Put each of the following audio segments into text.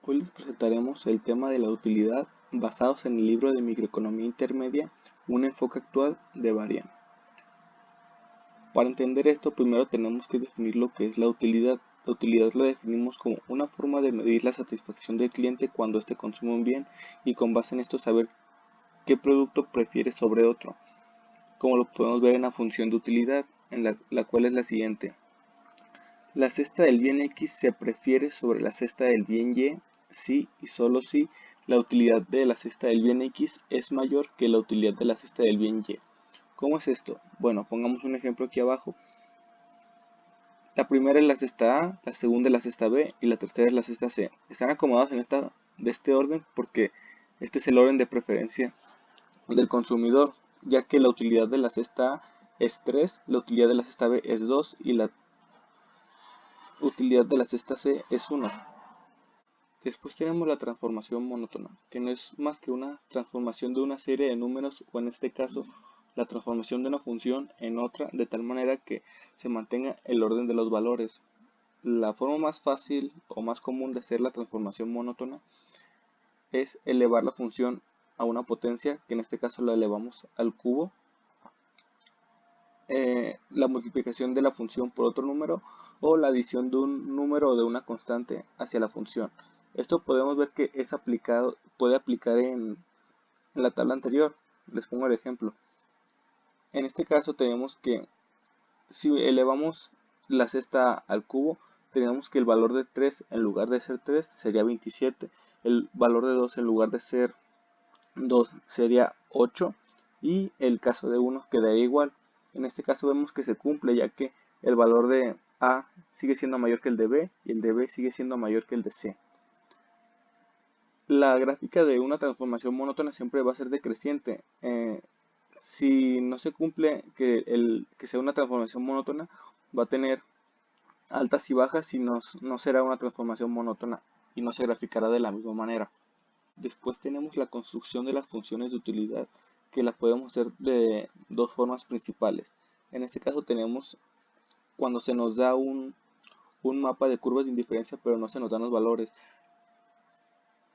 Hoy les presentaremos el tema de la utilidad basados en el libro de Microeconomía Intermedia, un enfoque actual de Varian. Para entender esto, primero tenemos que definir lo que es la utilidad. La utilidad la definimos como una forma de medir la satisfacción del cliente cuando éste consume un bien y con base en esto saber qué producto prefiere sobre otro, como lo podemos ver en la función de utilidad, en la cual es la siguiente. La cesta del bien X se prefiere sobre la cesta del bien Y si y solo si la utilidad de la cesta del bien X es mayor que la utilidad de la cesta del bien Y. ¿Cómo es esto? Bueno, pongamos un ejemplo aquí abajo. La primera es la cesta A, la segunda es la cesta B y la tercera es la cesta C. Están acomodados de este orden porque este es el orden de preferencia del consumidor, ya que la utilidad de la cesta A es 3, la utilidad de la cesta B es 2 y la utilidad de la cesta C es 1. Después tenemos la transformación monótona, que no es más que una transformación de una serie de números o en este caso la transformación de una función en otra de tal manera que se mantenga el orden de los valores. La forma más fácil o más común de hacer la transformación monótona es elevar la función a una potencia, que en este caso la elevamos al cubo, la multiplicación de la función por otro número o la adición de un número o de una constante hacia la función. Esto podemos ver que puede aplicar en la tabla anterior. Les pongo el ejemplo. En este caso tenemos que si elevamos la cesta al cubo, tenemos que el valor de 3 en lugar de ser 3 sería 27. El valor de 2 en lugar de ser 2 sería 8 y el caso de 1 quedaría igual. En este caso vemos que se cumple ya que el valor de A sigue siendo mayor que el de B y el de B sigue siendo mayor que el de C. La gráfica de una transformación monótona siempre va a ser decreciente. Si no se cumple que sea una transformación monótona, va a tener altas y bajas y no será una transformación monótona y no se graficará de la misma manera. Después tenemos la construcción de las funciones de utilidad, que las podemos hacer de dos formas principales. En este caso tenemos cuando se nos da un mapa de curvas de indiferencia, pero no se nos dan los valores.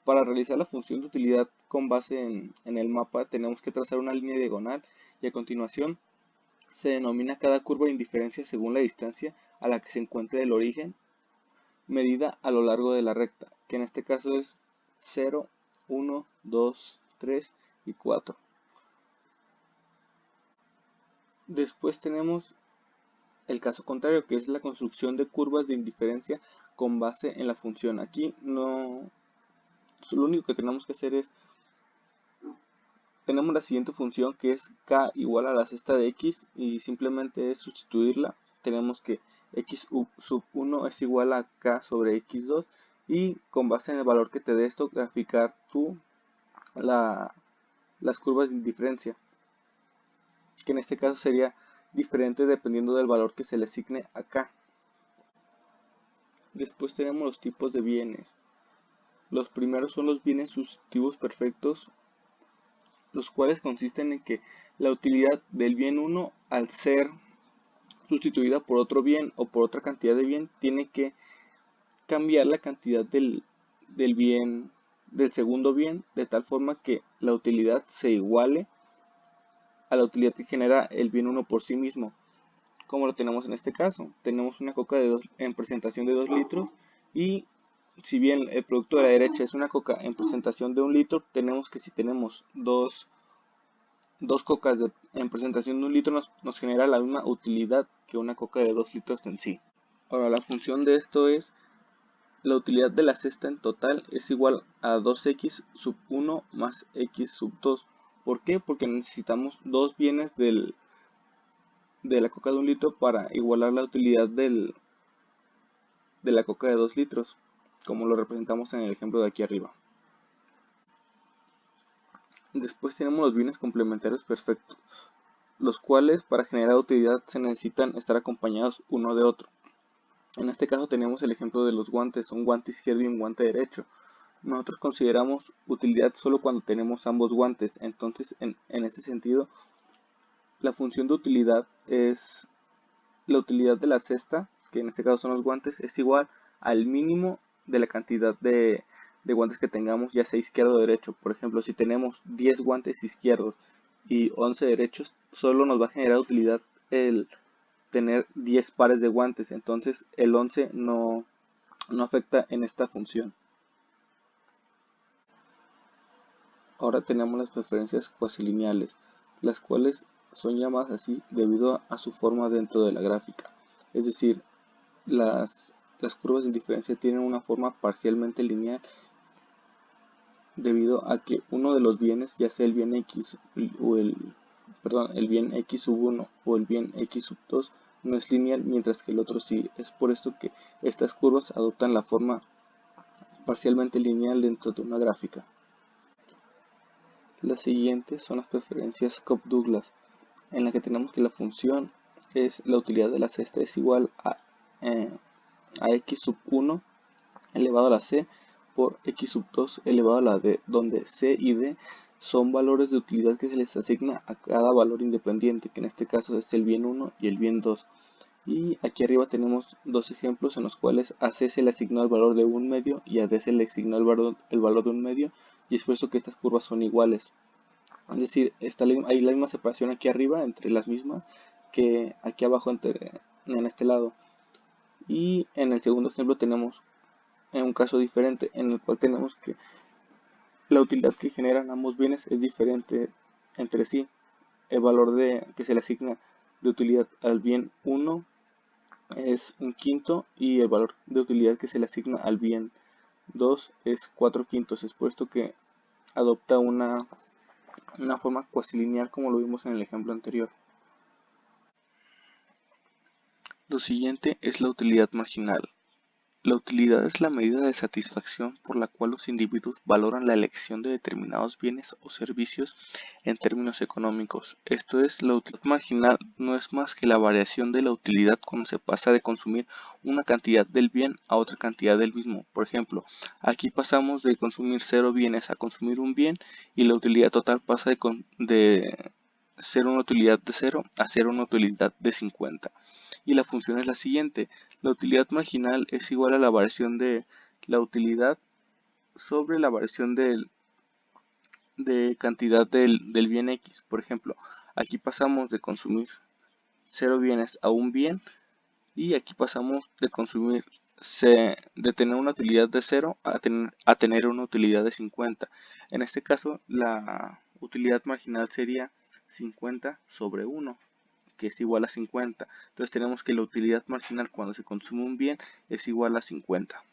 Para realizar la función de utilidad con base en el mapa, tenemos que trazar una línea diagonal y a continuación se denomina cada curva de indiferencia según la distancia a la que se encuentre el origen medida a lo largo de la recta, que en este caso es 0, 1, 2, 3 y 4. Después tenemos el caso contrario, que es la construcción de curvas de indiferencia con base en la función. Aquí no, lo único que tenemos que hacer es, tenemos la siguiente función que es k igual a la cesta de x y simplemente es sustituirla. Tenemos que x sub 1 es igual a k sobre x2 y con base en el valor que te dé esto graficar tú las curvas de indiferencia, que en este caso sería diferente dependiendo del valor que se le asigne acá. Después tenemos los tipos de bienes. Los primeros son los bienes sustitutivos perfectos, los cuales consisten en que la utilidad del bien 1 al ser sustituida por otro bien o por otra cantidad de bien tiene que cambiar la cantidad del segundo bien de tal forma que la utilidad se iguale a la utilidad que genera el bien 1 por sí mismo, como lo tenemos en este caso. Tenemos una coca en presentación de 2 litros y si bien el producto de la derecha es una coca en presentación de 1 litro, tenemos que si tenemos dos cocas en presentación de 1 litro nos genera la misma utilidad que una coca de 2 litros en sí. Ahora la función de esto es la utilidad de la cesta en total es igual a 2x sub 1 más x sub 2. ¿Por qué? Porque necesitamos dos bienes de la coca de 1 litro para igualar la utilidad de la coca de 2 litros, como lo representamos en el ejemplo de aquí arriba. Después tenemos los bienes complementarios perfectos, los cuales para generar utilidad se necesitan estar acompañados uno de otro. En este caso tenemos el ejemplo de los guantes, un guante izquierdo y un guante derecho. Nosotros consideramos utilidad solo cuando tenemos ambos guantes, entonces en este sentido la función de utilidad es la utilidad de la cesta, que en este caso son los guantes, es igual al mínimo de la cantidad de de guantes que tengamos, ya sea izquierdo o derecho. Por ejemplo, si tenemos 10 guantes izquierdos y 11 derechos, solo nos va a generar utilidad el tener 10 pares de guantes, entonces el 11 no afecta en esta función. Ahora tenemos las preferencias cuasilineales, las cuales son llamadas así debido a su forma dentro de la gráfica. Es decir, las curvas de diferencia tienen una forma parcialmente lineal debido a que uno de los bienes, ya sea el bien x o el bien x sub 1 o el bien x sub 2, no es lineal, mientras que el otro sí. Es por esto que estas curvas adoptan la forma parcialmente lineal dentro de una gráfica. Las siguientes son las preferencias Cobb-Douglas, en la que tenemos que la función es la utilidad de la cesta es igual a x sub 1 elevado a la c por x sub 2 elevado a la d, donde c y d son valores de utilidad que se les asigna a cada valor independiente, que en este caso es el bien 1 y el bien 2. Y aquí arriba tenemos dos ejemplos en los cuales a c se le asignó el valor de un medio y a d se le asignó el valor de un medio, y es por eso que estas curvas son iguales. Es decir, hay la misma separación aquí arriba entre las mismas que aquí abajo en este lado. Y en el segundo ejemplo tenemos un caso diferente en el cual tenemos que la utilidad que generan ambos bienes es diferente entre sí. El valor que se le asigna de utilidad al bien 1 es un quinto y el valor de utilidad que se le asigna al bien 2 es 4 quintos. Es por esto que adopta una forma cuasilineal como lo vimos en el ejemplo anterior. Lo siguiente es la utilidad marginal. La utilidad es la medida de satisfacción por la cual los individuos valoran la elección de determinados bienes o servicios en términos económicos. Esto es, la utilidad marginal no es más que la variación de la utilidad cuando se pasa de consumir una cantidad del bien a otra cantidad del mismo. Por ejemplo, aquí pasamos de consumir 0 bienes a consumir un bien y la utilidad total pasa de ser una utilidad de 0 a ser una utilidad de 50. Y la función es la siguiente. La utilidad marginal es igual a la variación de la utilidad sobre la variación de cantidad del bien X. Por ejemplo, aquí pasamos de consumir 0 bienes a un bien y aquí pasamos de consumir de tener una utilidad de 0 a tener una utilidad de 50. En este caso, la utilidad marginal sería 50 sobre 1, que es igual a 50. Entonces tenemos que la utilidad marginal cuando se consume un bien es igual a 50.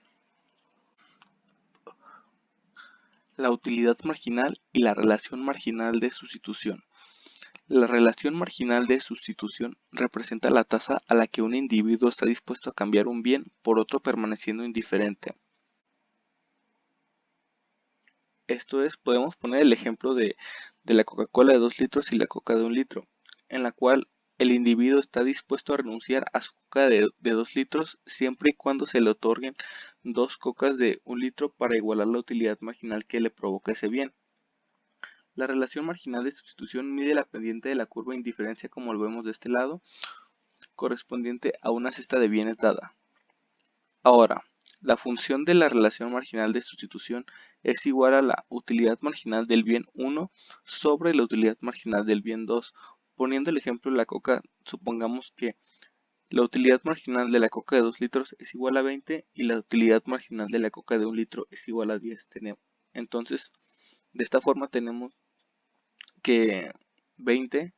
La utilidad marginal y la relación marginal de sustitución. La relación marginal de sustitución representa la tasa a la que un individuo está dispuesto a cambiar un bien por otro permaneciendo indiferente. Esto es, podemos poner el ejemplo de la Coca-Cola de 2 litros y la Coca de 1 litro, en la cual el individuo está dispuesto a renunciar a su Coca de 2 litros siempre y cuando se le otorguen 2 Cocas de 1 litro para igualar la utilidad marginal que le provoca ese bien. La relación marginal de sustitución mide la pendiente de la curva de indiferencia, como lo vemos de este lado, correspondiente a una cesta de bienes dada. Ahora, la función de la relación marginal de sustitución es igual a la utilidad marginal del bien 1 sobre la utilidad marginal del bien 2. Poniendo el ejemplo de la coca, supongamos que la utilidad marginal de la coca de 2 litros es igual a 20 y la utilidad marginal de la coca de 1 litro es igual a 10. Entonces, de esta forma tenemos que 20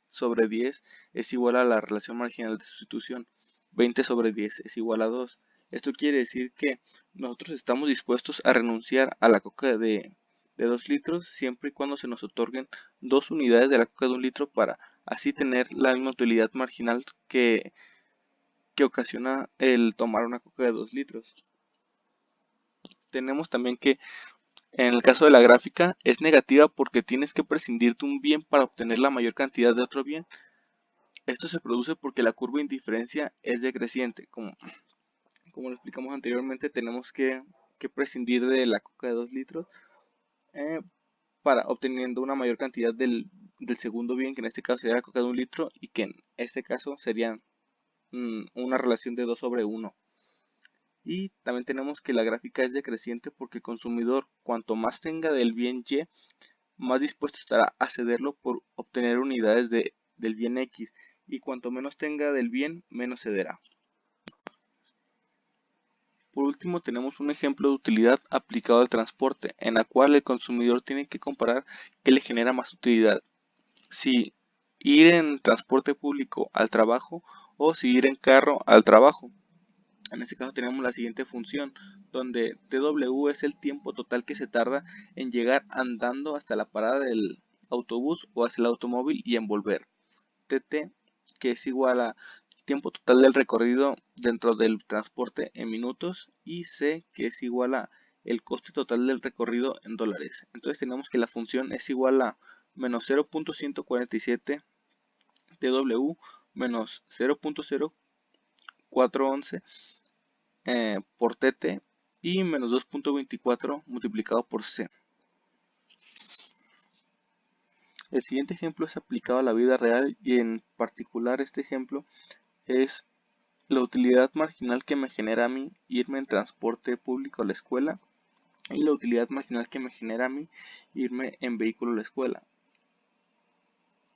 sobre 10 es igual a la relación marginal de sustitución. 20 sobre 10 es igual a 2. Esto quiere decir que nosotros estamos dispuestos a renunciar a la coca de 2 litros siempre y cuando se nos otorguen 2 unidades de la coca de 1 litro para así tener la misma utilidad marginal que ocasiona el tomar una coca de 2 litros. Tenemos también que en el caso de la gráfica es negativa porque tienes que prescindir de un bien para obtener la mayor cantidad de otro bien. Esto se produce porque la curva de indiferencia es decreciente. Como lo explicamos anteriormente, tenemos que prescindir de la coca de 2 litros para obteniendo una mayor cantidad del segundo bien, que en este caso sería la coca de 1 litro, y que en este caso sería una relación de 2 sobre 1. Y también tenemos que la gráfica es decreciente porque el consumidor, cuanto más tenga del bien Y, más dispuesto estará a cederlo por obtener unidades del bien X, y cuanto menos tenga del bien, menos cederá. Por último, tenemos un ejemplo de utilidad aplicado al transporte, en la cual el consumidor tiene que comparar qué le genera más utilidad: si ir en transporte público al trabajo o si ir en carro al trabajo. En este caso tenemos la siguiente función, donde TW es el tiempo total que se tarda en llegar andando hasta la parada del autobús o hacia el automóvil y en volver. TT, que es igual a tiempo total del recorrido dentro del transporte en minutos, y C, que es igual a el coste total del recorrido en dólares. Entonces tenemos que la función es igual a menos 0.147 TW menos 0.0411 por TT y menos 2.24 multiplicado por C. El siguiente ejemplo es aplicado a la vida real, y en particular este ejemplo es la utilidad marginal que me genera a mí irme en transporte público a la escuela y la utilidad marginal que me genera a mí irme en vehículo a la escuela.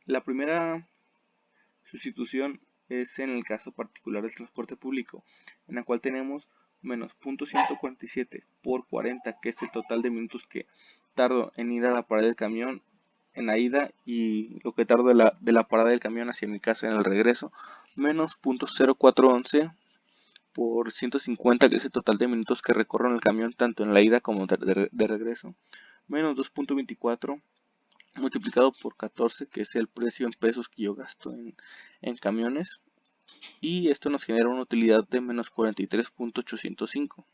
La primera sustitución es en el caso particular del transporte público, en la cual tenemos menos 0.147 por 40, que es el total de minutos que tardo en ir a la parada del camión en la ida y lo que tardo de la parada del camión hacia mi casa en el regreso, menos 0.0411 por 150, que es el total de minutos que recorro en el camión tanto en la ida como de regreso, menos 2.24 multiplicado por 14, que es el precio en pesos que yo gasto en camiones, y esto nos genera una utilidad de menos 43.805.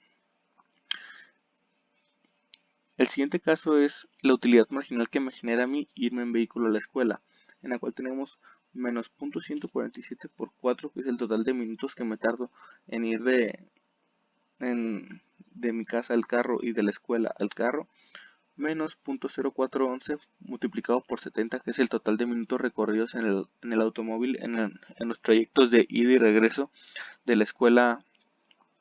El siguiente caso es la utilidad marginal que me genera a mí irme en vehículo a la escuela, en la cual tenemos menos 0.147 por 4, que es el total de minutos que me tardo en ir de mi casa al carro y de la escuela al carro, menos 0.0411 multiplicado por 70, que es el total de minutos recorridos en el automóvil en los trayectos de ida y regreso de la escuela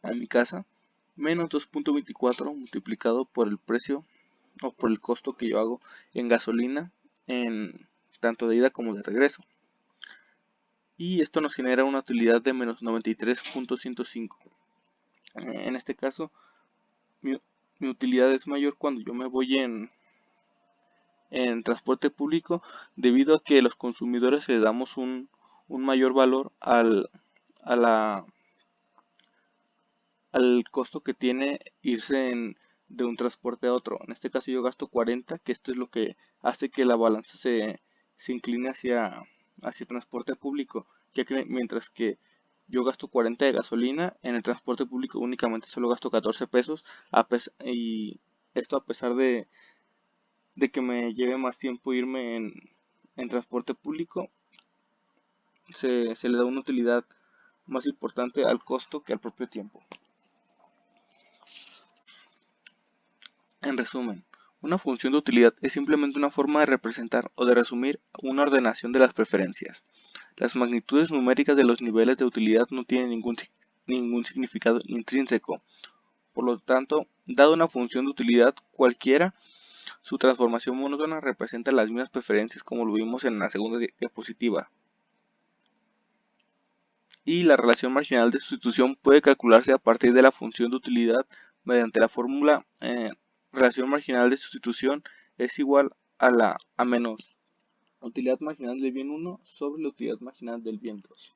a mi casa, menos 2.24 multiplicado por el precio o por el costo que yo hago en gasolina en tanto de ida como de regreso. Y esto nos genera una utilidad de menos 93.105. En este caso, mi utilidad es mayor cuando yo me voy en transporte público, debido a que los consumidores le damos un mayor valor al costo que tiene irse de un transporte a otro. En este caso yo gasto 40, que esto es lo que hace que la balanza se incline hacia transporte público, ya que mientras que yo gasto 40 de gasolina, en el transporte público únicamente solo gasto 14 pesos, y esto a pesar de que me lleve más tiempo irme en transporte público, se le da una utilidad más importante al costo que al propio tiempo. En resumen, una función de utilidad es simplemente una forma de representar o de resumir una ordenación de las preferencias. Las magnitudes numéricas de los niveles de utilidad no tienen ningún significado intrínseco. Por lo tanto, dada una función de utilidad cualquiera, su transformación monótona representa las mismas preferencias como lo vimos en la segunda diapositiva. Y la relación marginal de sustitución puede calcularse a partir de la función de utilidad mediante la fórmula relación marginal de sustitución es igual a menos utilidad marginal del bien 1 sobre la utilidad marginal del bien 2.